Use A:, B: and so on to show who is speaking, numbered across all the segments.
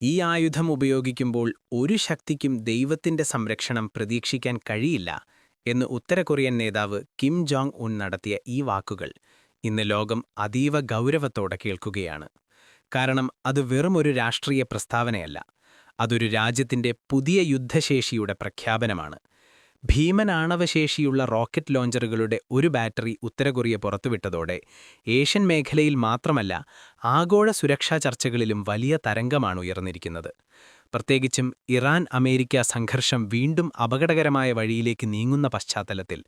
A: ഈ ആയുധം ഉപയോഗിക്കുമ്പോൾ ഒരു ശക്തിക്കും ദൈവത്തിന്റെ സംരക്ഷണം പ്രതീക്ഷിക്കാൻ കഴിയില്ല എന്ന് ഉത്തര കൊറിയൻ നേതാവ് കിം ജോങ് ഉൻ നടത്തിയ ഈ വാക്കുകൾ ഇന്ന് ലോകം അതീവ ഗൗരവത്തോടെ കേൾക്കുകയാണ്. കാരണം അത് വെറുമൊരു രാഷ്ട്രീയ പ്രസ്താവനയല്ല, അതൊരു രാജ്യത്തിന്റെ പുതിയ യുദ്ധശേഷിയുടെ പ്രഖ്യാപനമാണ്. ഭീമൻ ആണവശേഷിയുള്ള റോക്കറ്റ് ലോഞ്ചറുകളുടെ ഒരു ബാറ്ററി ഉത്തര കൊറിയ പുറത്തുവിട്ടതോടെ ഏഷ്യൻ മേഖലയിൽ മാത്രമല്ല, ആഗോള സുരക്ഷാ ചർച്ചകളിലും വലിയ തരംഗമാണ് ഉയർന്നിരിക്കുന്നത്. പ്രത്യേകിച്ചും ഇറാൻ-അമേരിക്ക സംഘർഷം വീണ്ടും അപകടകരമായ വഴിയിലേക്ക് നീങ്ങുന്ന പശ്ചാത്തലത്തിൽ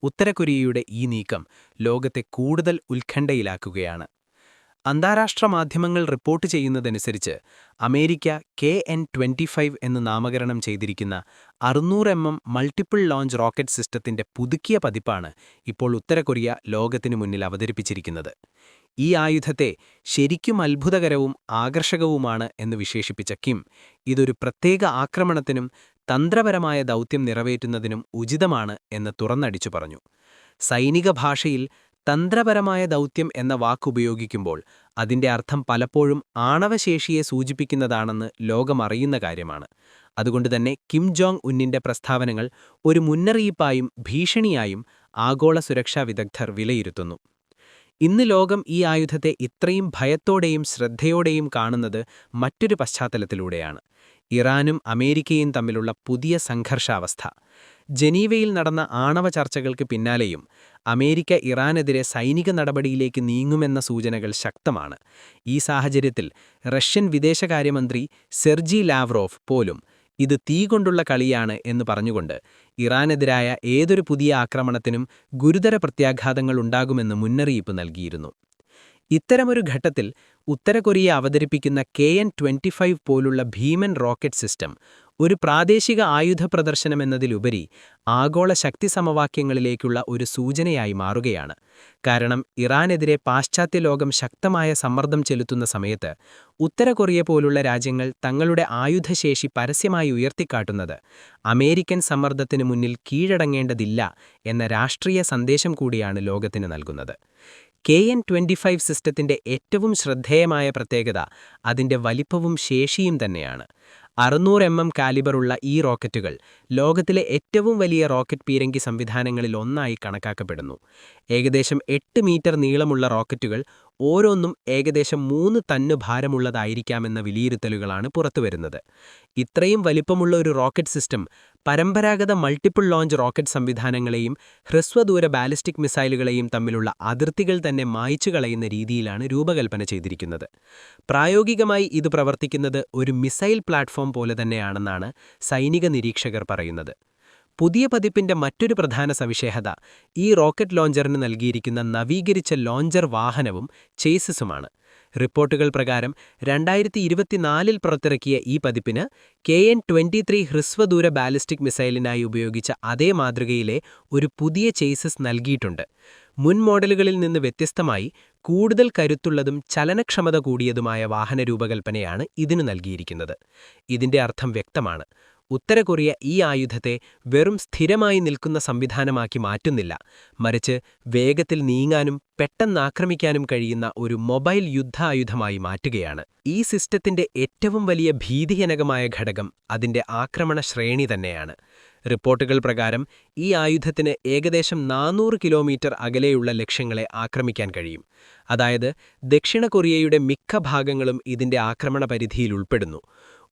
A: ഉത്തര കൊറിയയുടെ ഈ നീക്കം ലോകത്തെ കൂടുതൽ ഉത്കണ്ഠയിലാക്കുകയാണ്. അന്താരാഷ്ട്ര മാധ്യമങ്ങൾ റിപ്പോർട്ട് ചെയ്യുന്നതനുസരിച്ച് അമേരിക്ക KN-25 എന്ന് നാമകരണം ചെയ്തിരിക്കുന്ന 600mm മൾട്ടിപ്പിൾ ലോഞ്ച് റോക്കറ്റ് സിസ്റ്റത്തിന്റെ പുതുക്കിയ പതിപ്പാണ് ഇപ്പോൾ ഉത്തര കൊറിയ ലോകത്തിനു മുന്നിൽ അവതരിപ്പിച്ചിരിക്കുന്നത്. ഈ ആയുധത്തെ ശരിക്കും അത്ഭുതകരവും ആകർഷകവുമാണ് എന്ന് വിശേഷിപ്പിച്ച കിം, ഇതൊരു പ്രത്യേക ആക്രമണത്തിനും തന്ത്രപരമായ ദൗത്യം നിറവേറ്റുന്നതിനും ഉചിതമാണ് എന്ന് തുറന്നടിച്ചു പറഞ്ഞു. സൈനിക ഭാഷയിൽ തന്ത്രപരമായ ദൗത്യം എന്ന വാക്കുപയോഗിക്കുമ്പോൾ അതിന്റെ അർത്ഥം പലപ്പോഴും ആണവശേഷിയെ സൂചിപ്പിക്കുന്നതാണെന്ന് ലോകമറിയുന്ന കാര്യമാണ്. അതുകൊണ്ടുതന്നെ കിം ജോങ് ഉന്നിന്റെ പ്രസ്താവനകൾ ഒരു മുന്നറിയിപ്പായും ഭീഷണിയായും ആഗോള സുരക്ഷാ വിദഗ്ധർ വിലയിരുത്തുന്നു. ഇന്ന് ലോകം ഈ ആയുധത്തെ ഇത്രയും ഭയത്തോടെയും ശ്രദ്ധയോടെയും കാണുന്നത് മറ്റൊരു പശ്ചാത്തലത്തിലൂടെയാണ്. ഇറാനും അമേരിക്കയും തമ്മിലുള്ള പുതിയ സംഘർഷാവസ്ഥ. ജനീവയിൽ നടന്ന ആണവ ചർച്ചകൾക്ക് പിന്നാലെയും അമേരിക്ക ഇറാനെതിരെ സൈനിക നടപടിയിലേക്ക് നീങ്ങുമെന്ന സൂചനകൾ ശക്തമാണ്. ഈ സാഹചര്യത്തിൽ റഷ്യൻ വിദേശകാര്യമന്ത്രി സെർജി ലാവ്റോവ് പോലും ഇത് തീ കൊണ്ടുള്ള കളിയാണ് എന്ന് പറഞ്ഞുകൊണ്ട് ഇറാനെതിരായ ഏതൊരു പുതിയ ആക്രമണത്തിനും ഗുരുതര പ്രത്യാഘാതങ്ങൾ ഉണ്ടാകുമെന്ന് മുന്നറിയിപ്പ് നൽകിയിരുന്നു. ഇത്തരമൊരു ഘട്ടത്തിൽ ഉത്തര കൊറിയ അവതരിപ്പിക്കുന്ന KN-25 പോലുള്ള ഭീമൻ റോക്കറ്റ് സിസ്റ്റം ഒരു പ്രാദേശിക ആയുധ പ്രദർശനമെന്നതിലുപരി ആഗോള ശക്തി സമവാക്യങ്ങളിലേക്കുള്ള ഒരു സൂചനയായി മാറുകയാണ്. കാരണം ഇറാനെതിരെ പാശ്ചാത്യ ലോകം ശക്തമായ സമ്മർദ്ദം ചെലുത്തുന്ന സമയത്ത് ഉത്തര കൊറിയ പോലുള്ള രാജ്യങ്ങൾ തങ്ങളുടെ ആയുധശേഷി പരസ്യമായി ഉയർത്തിക്കാട്ടുന്നത് അമേരിക്കൻ സമ്മർദ്ദത്തിനു മുന്നിൽ കീഴടങ്ങേണ്ടതില്ല എന്ന രാഷ്ട്രീയ സന്ദേശം കൂടിയാണ് ലോകത്തിന് നൽകുന്നത്. KN-25 സിസ്റ്റത്തിന്റെ ഏറ്റവും ശ്രദ്ധേയമായ പ്രത്യേകത അതിന്റെ വലിപ്പവും ശേഷിയും തന്നെയാണ്. 600mm കാലിബറുള്ള ഈ റോക്കറ്റുകൾ ലോകത്തിലെ ഏറ്റവും വലിയ റോക്കറ്റ് പീരങ്കി സംവിധാനങ്ങളിൽ ഒന്നായി കണക്കാക്കപ്പെടുന്നു. ഏകദേശം 8 മീറ്റർ നീളമുള്ള റോക്കറ്റുകൾ ഓരോന്നും ഏകദേശം 3 ടൺ ഭാരമുള്ളതായിരിക്കാമെന്ന വിലയിരുത്തലുകളാണ് പുറത്തുവരുന്നത്. ഇത്രയും വലിപ്പമുള്ള ഒരു റോക്കറ്റ് സിസ്റ്റം പരമ്പരാഗത മൾട്ടിപ്പിൾ ലോഞ്ച് റോക്കറ്റ് സംവിധാനങ്ങളെയും ഹ്രസ്വദൂര ബാലിസ്റ്റിക് മിസൈലുകളെയും തമ്മിലുള്ള അതിർത്തികൾ തന്നെ മായ്ച്ചു കളയുന്ന രീതിയിലാണ് രൂപകൽപ്പന ചെയ്തിരിക്കുന്നത്. പ്രായോഗികമായി ഇത് പ്രവർത്തിക്കുന്നത് ഒരു മിസൈൽ പ്ലാറ്റ്ഫോം പോലെ തന്നെയാണെന്നാണ് സൈനിക നിരീക്ഷകർ പറയുന്നത്. പുതിയ പതിപ്പിന്റെ മറ്റൊരു പ്രധാന സവിശേഷത ഈ റോക്കറ്റ് ലോഞ്ചറിന് നൽകിയിരിക്കുന്ന നവീകരിച്ച ലോഞ്ചർ വാഹനവും ചേസിസുമാണ്. റിപ്പോർട്ടുകൾ പ്രകാരം 2024 പുറത്തിറക്കിയ ഈ പതിപ്പിന് KN-23 ഹ്രസ്വദൂര ബാലിസ്റ്റിക് മിസൈലിനായി ഉപയോഗിച്ച അതേ മാതൃകയിലെ ഒരു പുതിയ ചേസിസ് നൽകിയിട്ടുണ്ട്. മുൻ മോഡലുകളിൽ നിന്ന് വ്യത്യസ്തമായി കൂടുതൽ കരുത്തുള്ളതും ചലനക്ഷമത കൂടിയതുമായ വാഹന രൂപകൽപ്പനയാണ് ഇതിനു നൽകിയിരിക്കുന്നത്. ഇതിന്റെ അർത്ഥം വ്യക്തമാണ്. ഉത്തര കൊറിയ ഈ ആയുധത്തെ വെറും സ്ഥിരമായി നിൽക്കുന്ന സംവിധാനമാക്കി മാറ്റുന്നില്ല, മറിച്ച് വേഗത്തിൽ നീങ്ങാനും പെട്ടെന്നാക്രമിക്കാനും കഴിയുന്ന ഒരു മൊബൈൽ യുദ്ധായുധമായി മാറ്റുകയാണ്. ഈ സിസ്റ്റത്തിന്റെ ഏറ്റവും വലിയ ഭീതിജനകമായ ഘടകം അതിന്റെ ആക്രമണ ശ്രേണി തന്നെയാണ്. റിപ്പോർട്ടുകൾ പ്രകാരം ഈ ആയുധത്തിന് ഏകദേശം 400 കിലോമീറ്റർ അകലെയുള്ള ലക്ഷ്യങ്ങളെ ആക്രമിക്കാൻ കഴിയും. അതായത് ദക്ഷിണ കൊറിയയുടെ മിക്ക ഭാഗങ്ങളും ഇതിന്റെ ആക്രമണ പരിധിയിൽ ഉൾപ്പെടുന്നു.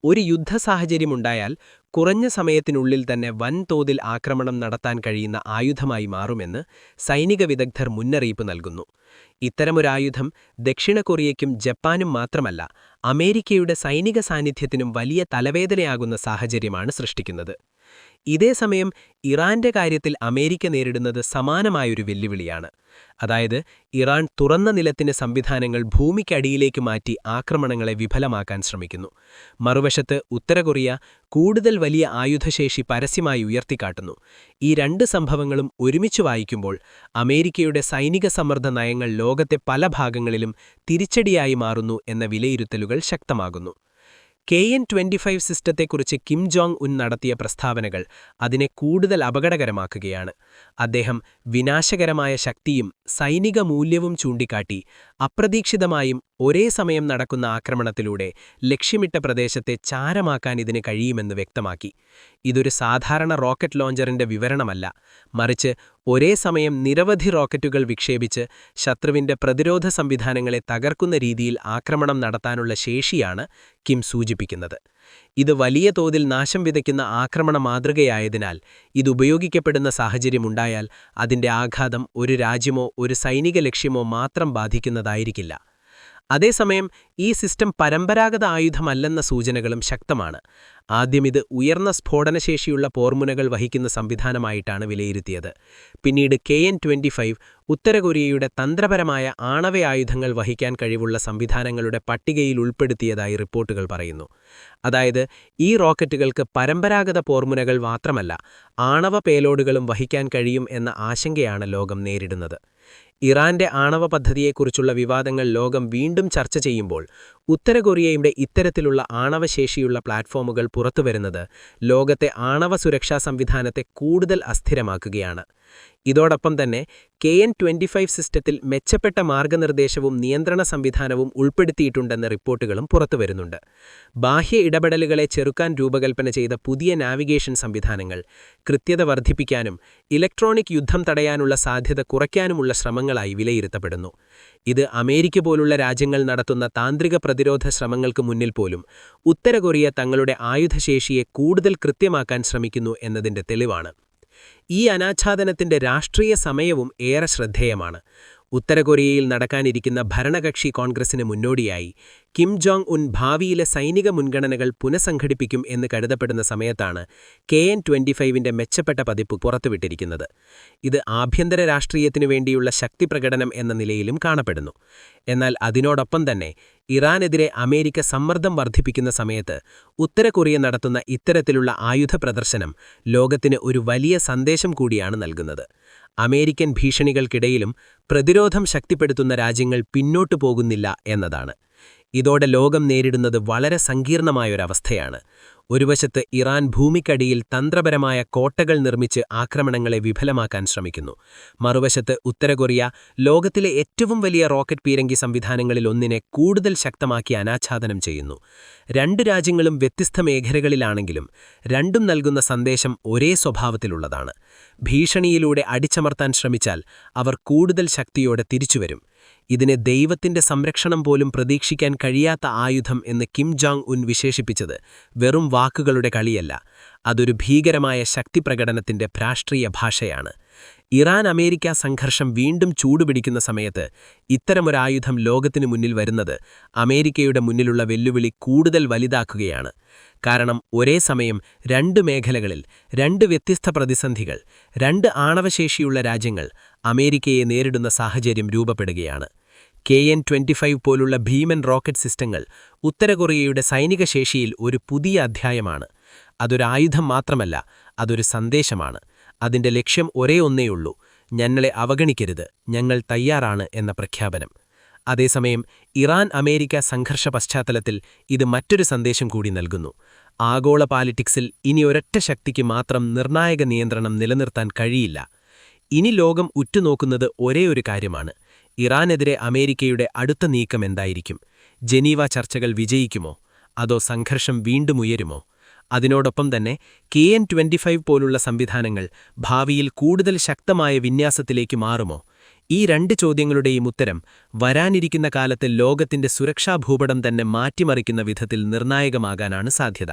A: ഒരു യുദ്ധസാഹചര്യമുണ്ടായാൽ കുറഞ്ഞ സമയത്തിനുള്ളിൽ തന്നെ വൻതോതിൽ ആക്രമണം നടത്താൻ കഴിയുന്ന ആയുധമായി മാറുമെന്ന് സൈനിക വിദഗ്ധർ മുന്നറിയിപ്പ് നൽകുന്നു. ഇത്തരമൊരായുധം ദക്ഷിണ കൊറിയയ്ക്കും ജപ്പാനും മാത്രമല്ല, അമേരിക്കയുടെ സൈനിക സാന്നിധ്യത്തിനും വലിയ തലവേദനയാകുന്ന സാഹചര്യമാണ് സൃഷ്ടിക്കുന്നത്. ഇതേസമയം ഇറാന്റെ കാര്യത്തിൽ അമേരിക്ക നേരിടുന്നത് സമാനമായൊരു വെല്ലുവിളിയാണ്. അതായത് ഇറാൻ തുറന്ന നിലത്തിന് സംവിധാനങ്ങൾ ഭൂമിക്കടിയിലേക്ക് മാറ്റി ആക്രമണങ്ങളെ വിഫലമാക്കാൻ ശ്രമിക്കുന്നു. മറുവശത്ത് ഉത്തര കൊറിയ കൂടുതൽ വലിയ ആയുധശേഷി പരസ്യമായി ഉയർത്തിക്കാട്ടുന്നു. ഈ രണ്ട് സംഭവങ്ങളും ഒരുമിച്ച് വായിക്കുമ്പോൾ അമേരിക്കയുടെ സൈനിക സമ്മർദ്ദ നയങ്ങൾ ലോകത്തെ പല ഭാഗങ്ങളിലും തിരിച്ചടിയായി മാറുന്നു എന്ന വിലയിരുത്തലുകൾ ശക്തമാകുന്നു. KN-25 സിസ്റ്റത്തെക്കുറിച്ച് കിം ജോങ് ഉൻ നടത്തിയ പ്രസ്താവനകൾ അതിനെ കൂടുതൽ അപകടകരമാക്കുകയാണ്. അദ്ദേഹം വിനാശകരമായ ശക്തിയും സൈനിക മൂല്യവും ചൂണ്ടിക്കാട്ടി അപ്രതീക്ഷിതമായും ഒരേ സമയം നടക്കുന്ന ആക്രമണത്തിലൂടെ ലക്ഷ്യമിട്ട പ്രദേശത്തെ ചാരമാക്കാൻ ഇതിന് കഴിയുമെന്ന് വ്യക്തമാക്കി. ഇതൊരു സാധാരണ റോക്കറ്റ് ലോഞ്ചറിന്റെ വിവരണമല്ല, മറിച്ച് ഒരേ സമയം നിരവധി റോക്കറ്റുകൾ വിക്ഷേപിച്ച് ശത്രുവിന്റെ പ്രതിരോധ സംവിധാനങ്ങളെ തകർക്കുന്ന രീതിയിൽ ആക്രമണം നടത്താനുള്ള ശേഷിയാണ് കിം സൂചിപ്പിക്കുന്നത്. ഇത് വലിയ തോതിൽ നാശം വിതയ്ക്കുന്ന ആക്രമണ മാതൃകയായതിനാൽ ഇതുപയോഗിക്കപ്പെടുന്ന സാഹചര്യമുണ്ടായാൽ അതിന്റെ ആഘാതം ഒരു രാജ്യമോ ഒരു സൈനിക ലക്ഷ്യമോ മാത്രം ബാധിക്കുന്നതായിരിക്കില്ല. അതേസമയം ഈ സിസ്റ്റം പരമ്പരാഗത ആയുധമല്ലെന്ന സൂചനകളും ശക്തമാണ്. ആദ്യം ഇത് ഉയർന്ന സ്ഫോടനശേഷിയുള്ള പോർമുനകൾ വഹിക്കുന്ന സംവിധാനമായിട്ടാണ് വിലയിരുത്തിയത്. പിന്നീട് KN-25 ഉത്തര കൊറിയയുടെ തന്ത്രപരമായ ആണവയായുധങ്ങൾ വഹിക്കാൻ കഴിവുള്ള സംവിധാനങ്ങളുടെ പട്ടികയിൽ ഉൾപ്പെടുത്തിയതായി റിപ്പോർട്ടുകൾ പറയുന്നു. അതായത് ഈ റോക്കറ്റുകൾക്ക് പരമ്പരാഗത പോർമുനകൾ മാത്രമല്ല, ആണവ പേലോഡുകളും വഹിക്കാൻ കഴിയും എന്ന ആശങ്കയാണ് ലോകം നേരിടുന്നത്. ഇറാന്റെ ആണവ പദ്ധതിയെക്കുറിച്ചുള്ള വിവാദങ്ങൾ ലോകം വീണ്ടും ചർച്ച ചെയ്യുമ്പോൾ ഉത്തര കൊറിയയുടെ ഇത്തരത്തിലുള്ള ആണവശേഷിയുള്ള പ്ലാറ്റ്ഫോമുകൾ പുറത്തുവരുന്നത് ലോകത്തെ ആണവ സുരക്ഷാ സംവിധാനത്തെ കൂടുതൽ അസ്ഥിരമാക്കുകയാണ്. ഇതോടൊപ്പം തന്നെ KN-25 സിസ്റ്റത്തിൽ മെച്ചപ്പെട്ട മാർഗനിർദ്ദേശവും നിയന്ത്രണ സംവിധാനവും ഉൾപ്പെടുത്തിയിട്ടുണ്ടെന്ന റിപ്പോർട്ടുകളും പുറത്തുവരുന്നുണ്ട്. ബാഹ്യ ഇടപെടലുകളെ ചെറുക്കാൻ രൂപകൽപ്പന ചെയ്ത പുതിയ നാവിഗേഷൻ സംവിധാനങ്ങൾ കൃത്യത വർദ്ധിപ്പിക്കാനും ഇലക്ട്രോണിക് യുദ്ധം തടയാനുള്ള സാധ്യത കുറയ്ക്കാനുമുള്ള ശ്രമങ്ങളായി വിലയിരുത്തപ്പെടുന്നു. ഇത് അമേരിക്ക പോലുള്ള രാജ്യങ്ങൾ നടത്തുന്ന താന്ത്രിക പ്രതിരോധ ശ്രമങ്ങൾക്ക് മുന്നിൽ പോലും ഉത്തര കൊറിയ തങ്ങളുടെ ആയുധശേഷിയെ കൂടുതൽ കൃത്യമാക്കാൻ ശ്രമിക്കുന്നു എന്നതിന്റെ തെളിവാണ്. ഈ അനാച്ഛാദനത്തിന്റെ രാഷ്ട്രീയ സമയവും ഏറെ ശ്രദ്ധേയമാണ്. ഉത്തര കൊറിയയിൽ നടക്കാനിരിക്കുന്ന ഭരണകക്ഷി കോൺഗ്രസിന് മുന്നോടിയായി കിം ജോങ് ഉൻ ഭാവിയിലെ സൈനിക മുൻഗണനകൾ പുനഃസംഘടിപ്പിക്കും എന്ന് കരുതപ്പെടുന്ന സമയത്താണ് KN-25ന്റെ മെച്ചപ്പെട്ട പതിപ്പ് പുറത്തുവിട്ടിരിക്കുന്നത്. ഇത് ആഭ്യന്തര രാഷ്ട്രീയത്തിനു വേണ്ടിയുള്ള ശക്തിപ്രകടനം എന്ന നിലയിലും കാണപ്പെടുന്നു. എന്നാൽ അതിനോടൊപ്പം തന്നെ ഇറാനെതിരെ അമേരിക്ക സമ്മർദ്ദം വർദ്ധിപ്പിക്കുന്ന സമയത്ത് ഉത്തര കൊറിയ നടത്തുന്ന ഇത്തരത്തിലുള്ള ആയുധ പ്രദർശനം ലോകത്തിന് ഒരു വലിയ സന്ദേശം കൂടിയാണ് നൽകുന്നത്. അമേരിക്കൻ ഭീഷണികൾക്കിടയിലും പ്രതിരോധം ശക്തിപ്പെടുത്തുന്ന രാജ്യങ്ങൾ പിന്നോട്ടു പോകുന്നില്ല എന്നതാണ്. ഇതോടെ ലോകം നേരിടുന്നത് വളരെ സങ്കീർണമായൊരവസ്ഥയാണ്. ഒരു വശത്ത് ഇറാൻ ഭൂമിക്കടിയിൽ തന്ത്രപരമായ കോട്ടകൾ നിർമ്മിച്ച് ആക്രമണങ്ങളെ വിഫലമാക്കാൻ ശ്രമിക്കുന്നു. മറുവശത്ത് ഉത്തര കൊറിയ ലോകത്തിലെ ഏറ്റവും വലിയ റോക്കറ്റ് പീരങ്കി സംവിധാനങ്ങളിൽ ഒന്നിനെ കൂടുതൽ ശക്തമാക്കി അനാച്ഛാദനം ചെയ്യുന്നു. രണ്ടു രാജ്യങ്ങളും വ്യത്യസ്ത മേഖലകളിലാണെങ്കിലും രണ്ടും നൽകുന്ന സന്ദേശം ഒരേ സ്വഭാവത്തിലുള്ളതാണ്. ഭീഷണിയിലൂടെ അടിച്ചമർത്താൻ ശ്രമിച്ചാൽ അവർ കൂടുതൽ ശക്തിയോടെ തിരിച്ചുവരും. ഇതിനെ ദൈവത്തിന്റെ സംരക്ഷണം പോലും പ്രതീക്ഷിക്കാൻ കഴിയാത്ത ആയുധം എന്ന് കിം ജോങ് ഉൻ വിശേഷിപ്പിച്ചത് വെറും വാക്കുകളുടെ കളിയല്ല, അതൊരു ഭീകരമായ ശക്തിപ്രകടനത്തിന്റെ രാഷ്ട്രീയ ഭാഷയാണ്. ഇറാൻ അമേരിക്ക സംഘർഷം വീണ്ടും ചൂടുപിടിക്കുന്ന സമയത്ത് ഇത്തരമൊരായുധം ലോകത്തിനു മുന്നിൽ വരുന്നത് അമേരിക്കയുടെ മുന്നിലുള്ള വെല്ലുവിളി കൂടുതൽ വലുതാക്കുകയാണ്. കാരണം ഒരേ സമയം രണ്ട് മേഖലകളിൽ രണ്ട് വ്യത്യസ്ത പ്രതിസന്ധികൾ, രണ്ട് ആണവശേഷിയുള്ള രാജ്യങ്ങൾ അമേരിക്കയെ നേരിടുന്ന സാഹചര്യം രൂപപ്പെടുകയാണ്. KN-25 പോലുള്ള ഭീമൻ റോക്കറ്റ് സിസ്റ്റങ്ങൾ ഉത്തര കൊറിയയുടെ സൈനിക ശേഷിയിൽ ഒരു പുതിയ അധ്യായമാണ്. അതൊരായുധം മാത്രമല്ല, അതൊരു സന്ദേശമാണ്. അതിന്റെ ലക്ഷ്യം ഒരേ ഒന്നേയുള്ളൂ: ഞങ്ങളെ അവഗണിക്കരുത്, ഞങ്ങൾ തയ്യാറാണ് എന്ന പ്രഖ്യാപനം. അതേസമയം ഇറാൻ അമേരിക്ക സംഘർഷ പശ്ചാത്തലത്തിൽ ഇത് മറ്റൊരു സന്ദേശം കൂടി നൽകുന്നു. ആഗോള പാലിറ്റിക്സിൽ ഇനി ഒരൊറ്റ ശക്തിക്ക് മാത്രം നിർണായക നിയന്ത്രണം നിലനിർത്താൻ കഴിയില്ല. ഇനി ലോകം ഉറ്റുനോക്കുന്നത് ഒരേ ഒരു കാര്യമാണ്: ഇറാനെതിരെ അമേരിക്കയുടെ അടുത്ത നീക്കം എന്തായിരിക്കും? ജനീവ ചർച്ചകൾ വിജയിക്കുമോ? അതോ സംഘർഷം വീണ്ടും ഉയരുമോ? അതിനോടൊപ്പം തന്നെ KN-25 പോലുള്ള സംവിധാനങ്ങൾ ഭാവിയിൽ കൂടുതൽ ശക്തമായ വിന്യാസത്തിലേക്ക് മാറുമോ? ഈ രണ്ട് ചോദ്യങ്ങളുടെയും ഉത്തരം വരാനിരിക്കുന്ന കാലത്ത് ലോകത്തിന്റെ സുരക്ഷാ ഭൂപടം തന്നെ മാറ്റിമറിക്കുന്ന വിധത്തിൽ നിർണായകമാകാനാണ് സാധ്യത.